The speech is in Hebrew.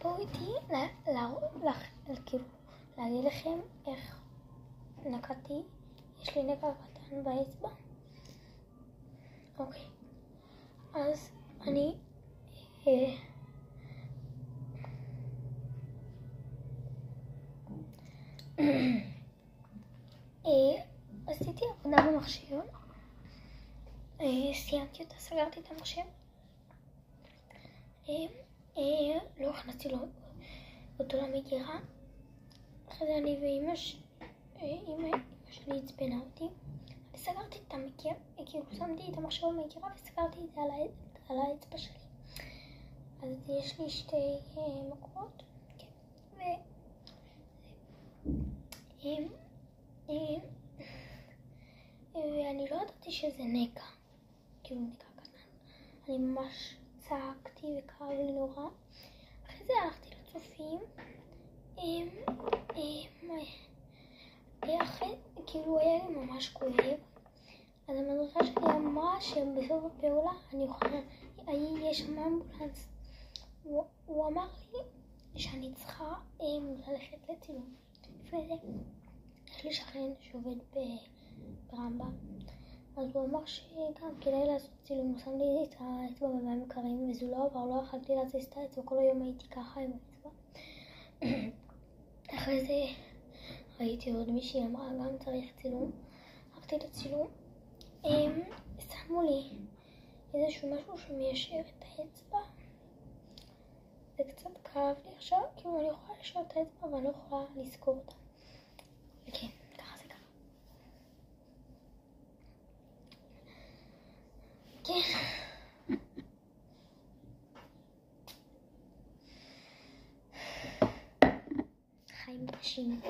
בואו איתי כאילו להגיד לכם איך נקעתי. יש לי נקע קטן באצבע. אוקיי, אז אני עשיתי עבודה במחשב, סיימתי אותה, סגרתי את המחשב, לא הכנסתי אותו למגירה. אחרי זה אני ואמא שלי עצבנה אותי, אני סגרתי את המגירה, כאילו שמתי את המחשב במגירה וסגרתי את זה על האצבע שלי. אז יש לי שתי מכות, כן, ואני לא ידעתי שזה נקע, כאילו נקע קטן. אני ממש צעקתי וכאב לי נורא. אחרי זה הלכתי לצופים, כאילו היה לי ממש כואב. אז המדריכה שלי אמרה שבסוף הפעולה יש שם אמבולנס. הוא אמר לי שאני צריכה ללכת לצילום. לפני זה יש לי שכן שעובד ברמב"ם, אז הוא אמר שגם כדאי לעשות צילום. הוא שם לי את האצבע במים קרים וזה לא עבר, לא יכלתי להזיז את האצבע, כל היום הייתי ככה עם האצבע. אחרי זה ראיתי עוד מישהי אמרה גם צריך צילום, הלכתי לצילום. שמו לי איזשהו משהו שמיישר את האצבע, זה קצת כאב לי עכשיו, כאילו אני יכולה לשאול את האצבע אבל אני לא יכולה לזכור אותה. וכן, ככה זה ככה. כן. חיים קשים.